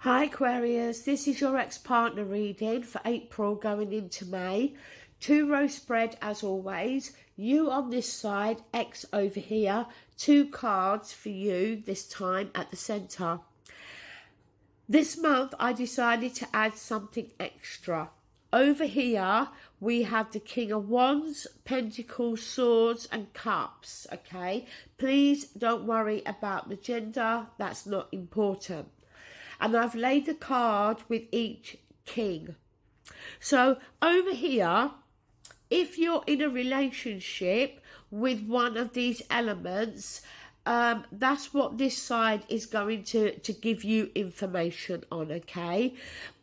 Hi Aquarius, this is your ex-partner reading for April going into May. 2-row spread as always, you on this side, X over here, 2 cards for you this time at the centre. This month I decided to add something extra. Over here we have the King of Wands, Pentacles, Swords and Cups, okay? Please don't worry about the gender, that's not important. And I've laid the card with each king. So over here, if you're in a relationship with one of these elements, that's what this side is going to give you information on, okay?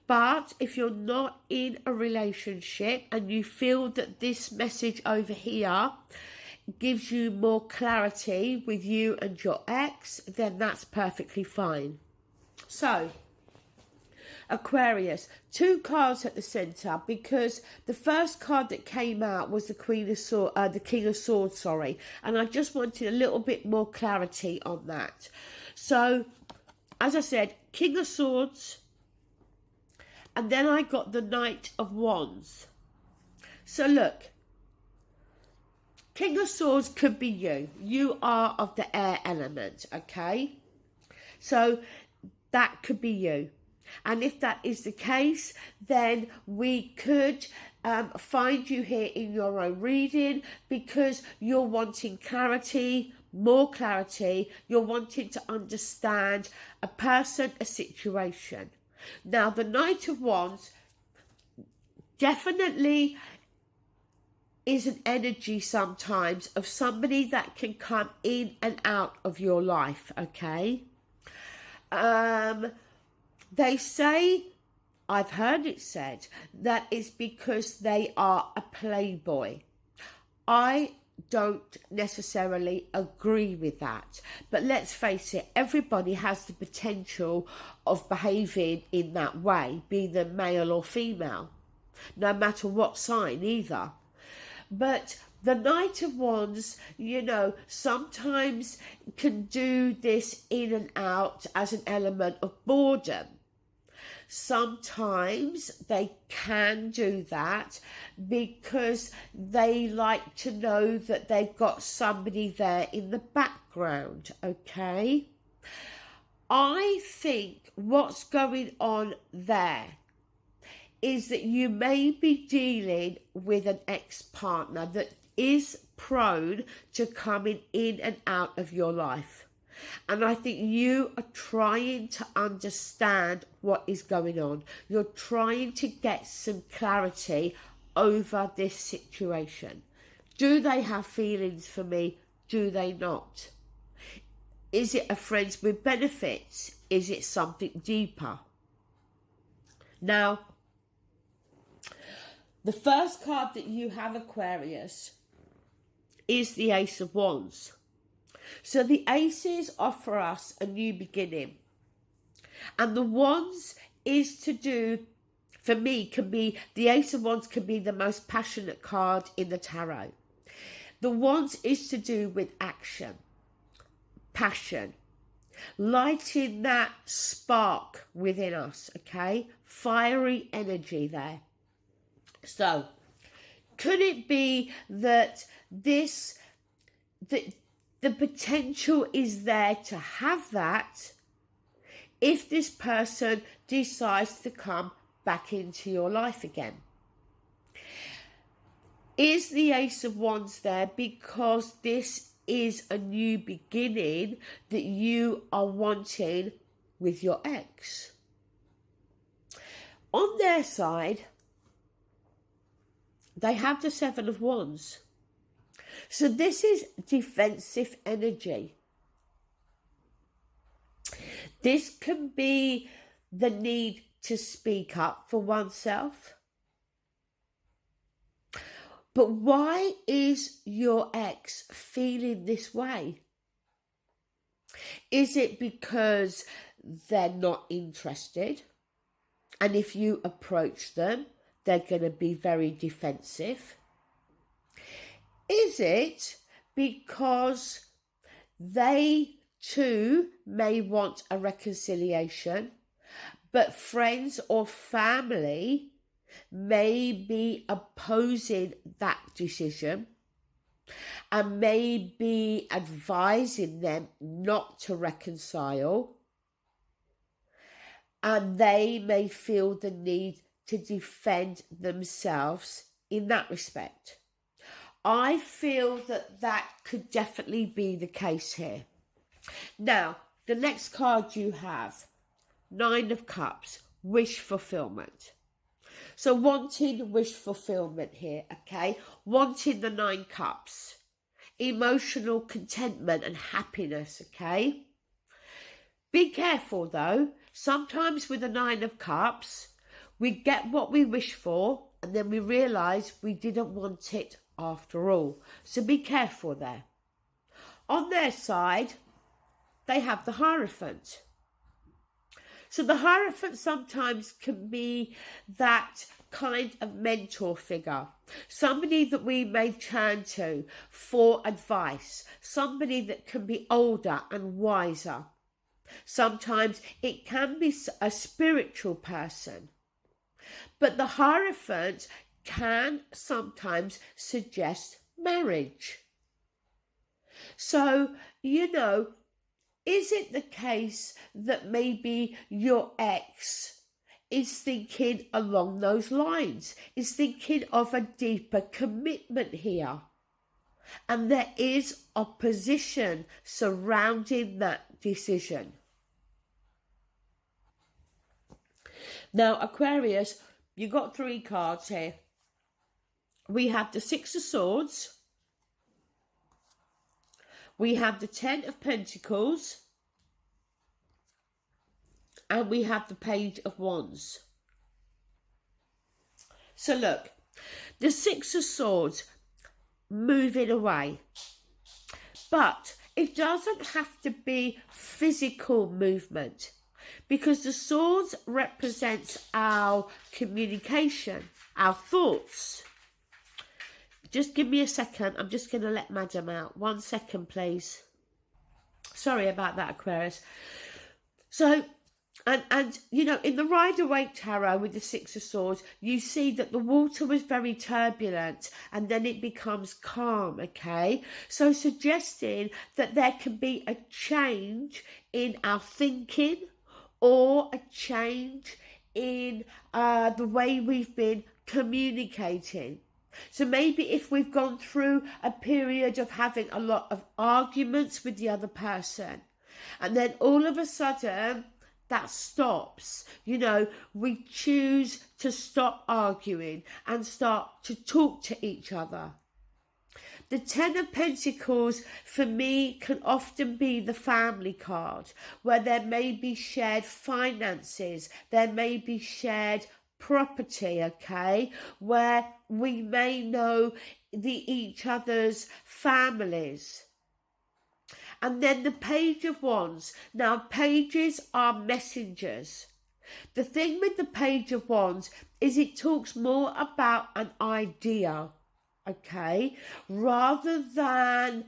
But if you're not in a relationship and you feel that this message over here gives you more clarity with you and your ex, then that's perfectly fine. So, Aquarius, 2 cards at the centre, because the first card that came out was the King of Swords, sorry, and I just wanted a little bit more clarity on that. So, as I said, King of Swords, and then I got the Knight of Wands. So look, King of Swords could be you. You are of the air element, okay? So that could be you. And if that is the case, then we could find you here in your own reading because you're wanting clarity, more clarity. You're wanting to understand a person, a situation. Now, the Knight of Wands definitely is an energy sometimes of somebody that can come in and out of your life, okay? They say, I've heard it said, that it's because they are a playboy. I don't necessarily agree with that. But let's face it, everybody has the potential of behaving in that way, be they male or female, no matter what sign either. But the Knight of Wands, you know, sometimes can do this in and out as an element of boredom. Sometimes they can do that because they like to know that they've got somebody there in the background, okay? I think what's going on there is that you may be dealing with an ex-partner that is prone to coming in and out of your life. And I think you are trying to understand what is going on. You're trying to get some clarity over this situation. Do they have feelings for me? Do they not? Is it a friends with benefits? Is it something deeper? Now, the first card that you have, Aquarius, is the Ace of Wands. So the Aces offer us a new beginning. And the Wands is to do, for me, can be, the Ace of Wands can be the most passionate card in the tarot. The Wands is to do with action, passion, lighting that spark within us, okay? Fiery energy there. So, could it be that the potential is there to have that if this person decides to come back into your life again? Is the Ace of Wands there because this is a new beginning that you are wanting with your ex? On their side, they have the Seven of Wands. So this is defensive energy. This can be the need to speak up for oneself. But why is your ex feeling this way? Is it because they're not interested? And if you approach them, they're going to be very defensive? Is it because they too may want a reconciliation, but friends or family may be opposing that decision and may be advising them not to reconcile, and they may feel the need to defend themselves in that respect. I feel that that could definitely be the case here. Now, the next card you have, Nine of Cups, wish fulfillment. So wanting wish fulfillment here, okay? Wanting the 9 cups. Emotional contentment and happiness, okay? Be careful though. Sometimes with the 9 of Cups, we get what we wish for and then we realise we didn't want it after all. So be careful there. On their side, they have the Hierophant. So the Hierophant sometimes can be that kind of mentor figure, somebody that we may turn to for advice, somebody that can be older and wiser. Sometimes it can be a spiritual person, but the Hierophant can sometimes suggest marriage. So, you know, is it the case that maybe your ex is thinking along those lines, is thinking of a deeper commitment here? And there is opposition surrounding that decision. Now, Aquarius, you got 3 cards here. We have the 6 of Swords. We have the 10 of Pentacles. And we have the Page of Wands. So look, the 6 of Swords, moving away. But it doesn't have to be physical movement, because the Swords represents our communication, our thoughts. Just give me a second. I'm just going to let Madam out. 1 second, please. Sorry about that, Aquarius. So, and you know, in the Rider-Waite Tarot with the 6 of Swords, you see that the water was very turbulent and then it becomes calm, okay? So suggesting that there can be a change in our thinking or a change in the way we've been communicating. So maybe if we've gone through a period of having a lot of arguments with the other person, and then all of a sudden that stops, you know, we choose to stop arguing and start to talk to each other. The 10 of Pentacles, for me, can often be the family card, where there may be shared finances, there may be shared property, okay, where we may know each other's families. And then the Page of Wands. Now, pages are messengers. The thing with the Page of Wands is it talks more about an idea, okay, rather than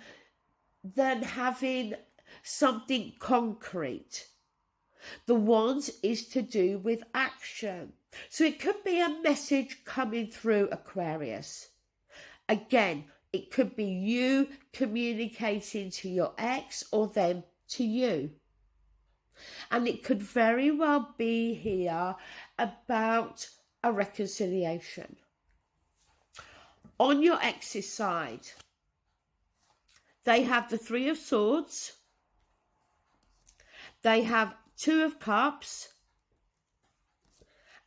having something concrete. The Wands is to do with action. So it could be a message coming through, Aquarius. Again, it could be you communicating to your ex or them to you. And it could very well be here about a reconciliation. On your ex's side, they have the 3 of Swords. They have 2 of Cups.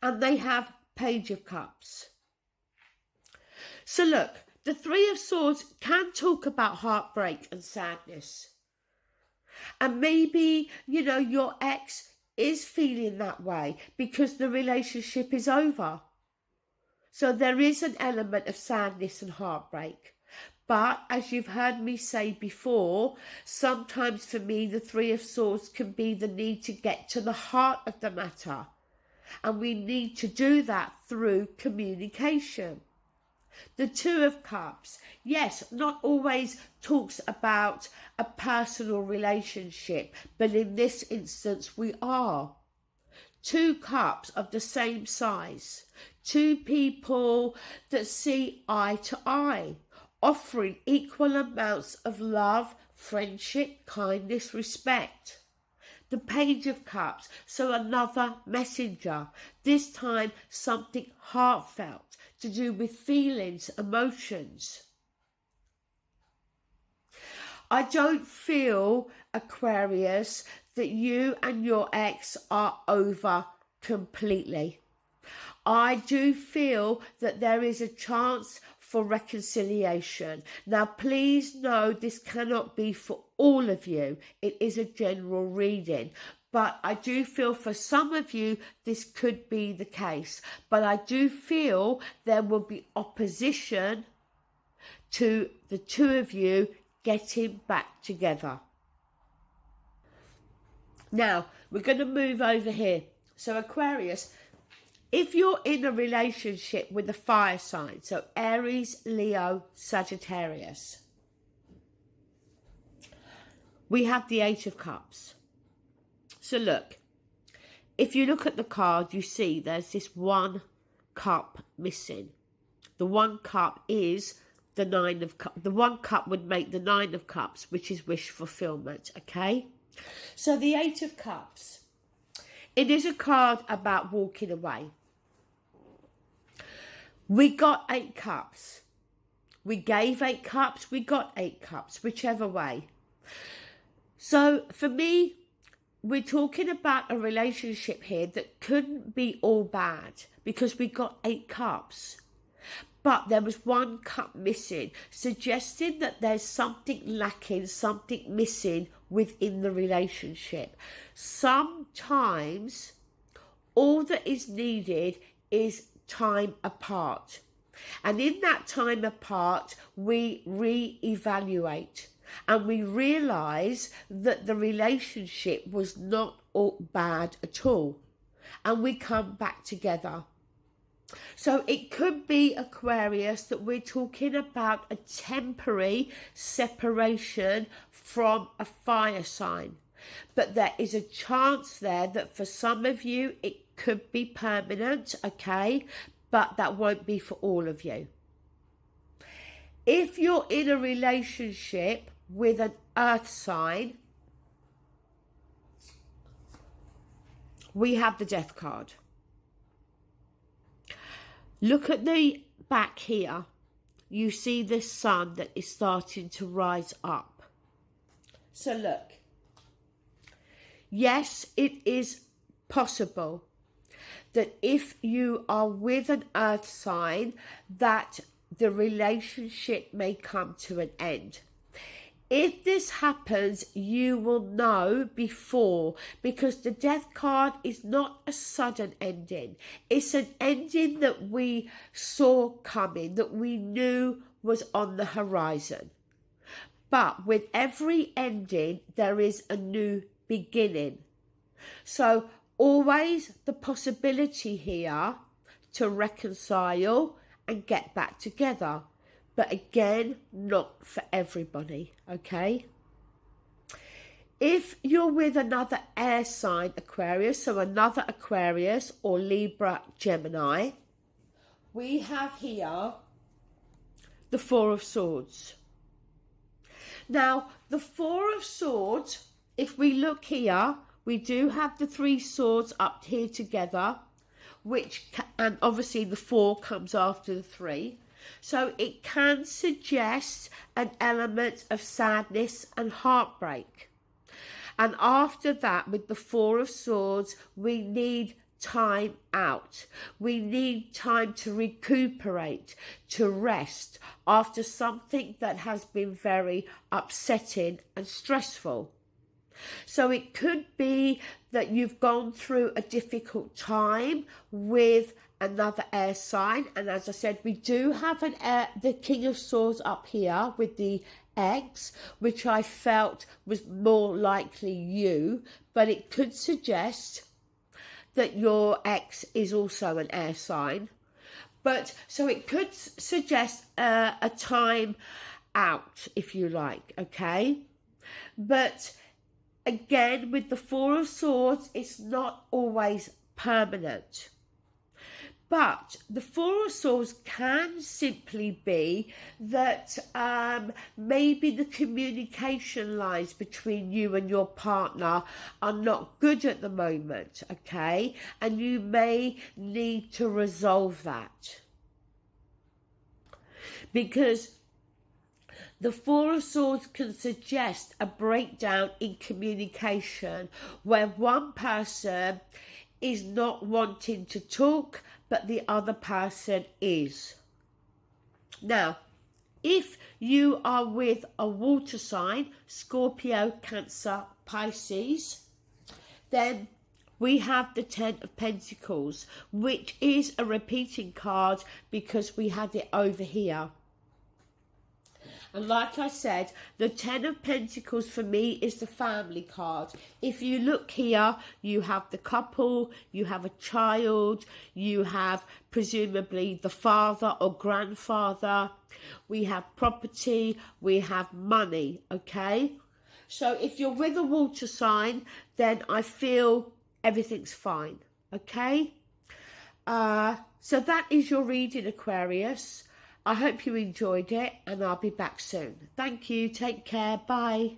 And they have Page of Cups. So look, the 3 of Swords can talk about heartbreak and sadness. And maybe, you know, your ex is feeling that way because the relationship is over. So there is an element of sadness and heartbreak. But as you've heard me say before, sometimes for me the 3 of Swords can be the need to get to the heart of the matter. And we need to do that through communication. The 2 of Cups, yes, not always talks about a personal relationship, but in this instance we are. two cups of the same size, two people that see eye to eye, offering equal amounts of love, friendship, kindness, respect. The Page of Cups, so another messenger, this time something heartfelt to do with feelings, emotions. I don't feel, Aquarius, that you and your ex are over completely. I do feel that there is a chance for reconciliation. Now, please know this cannot be for all of you. It is a general reading. But I do feel for some of you, this could be the case. But I do feel there will be opposition to the two of you getting back together. Now, we're going to move over here. So, Aquarius, if you're in a relationship with a fire sign, so Aries, Leo, Sagittarius, we have the Eight of Cups. So look, if you look at the card, you see there's this one cup missing. The one cup is the Nine of Cups. The one cup would make the Nine of Cups, which is wish fulfillment, okay? So the Eight of Cups, it is a card about walking away. We got 8 cups. We gave 8 cups. We got 8 cups, whichever way. So for me, we're talking about a relationship here that couldn't be all bad because we got 8 cups. But there was 1 cup missing, suggesting that there's something lacking, something missing within the relationship. Sometimes all that is needed is time apart, and in that time apart we re-evaluate and we realize that the relationship was not all bad at all, and we come back together. So it could be, Aquarius, that we're talking about a temporary separation from a fire sign, but there is a chance there that for some of you it could be permanent, okay, but that won't be for all of you. If you're in a relationship with an earth sign, we have the Death card. Look at the back here. You see the sun that is starting to rise up. So look, yes, it is possible that if you are with an earth sign, that the relationship may come to an end. If this happens, you will know before, because the Death card is not a sudden ending. It's an ending that we saw coming, that we knew was on the horizon. But with every ending, there is a new beginning. So always the possibility here to reconcile and get back together. But again, not for everybody, okay? If you're with another air sign, Aquarius, so another Aquarius or Libra, Gemini, we have here the Four of Swords. Now, the Four of Swords, if we look here, we do have the 3 swords up here together, and obviously the 4 comes after the 3. So it can suggest an element of sadness and heartbreak. And after that, with the Four of Swords, we need time out. We need time to recuperate, to rest after something that has been very upsetting and stressful. So it could be that you've gone through a difficult time with another air sign, and as I said, we do have the King of Swords up here with the eggs, which I felt was more likely you, but it could suggest that your ex is also an air sign. But so it could suggest a time out, if you like, okay? But again, with the Four of Swords, it's not always permanent. But the Four of Swords can simply be that maybe the communication lines between you and your partner are not good at the moment, okay? And you may need to resolve that. Because the Four of Swords can suggest a breakdown in communication where one person is not wanting to talk, but the other person is. Now, if you are with a water sign, Scorpio, Cancer, Pisces, then we have the Ten of Pentacles, which is a repeating card because we had it over here. And like I said, the Ten of Pentacles for me is the family card. If you look here, you have the couple, you have a child, you have presumably the father or grandfather, we have property, we have money, okay? So if you're with a water sign, then I feel everything's fine, okay? So that is your reading, Aquarius. I hope you enjoyed it, and I'll be back soon. Thank you. Take care. Bye.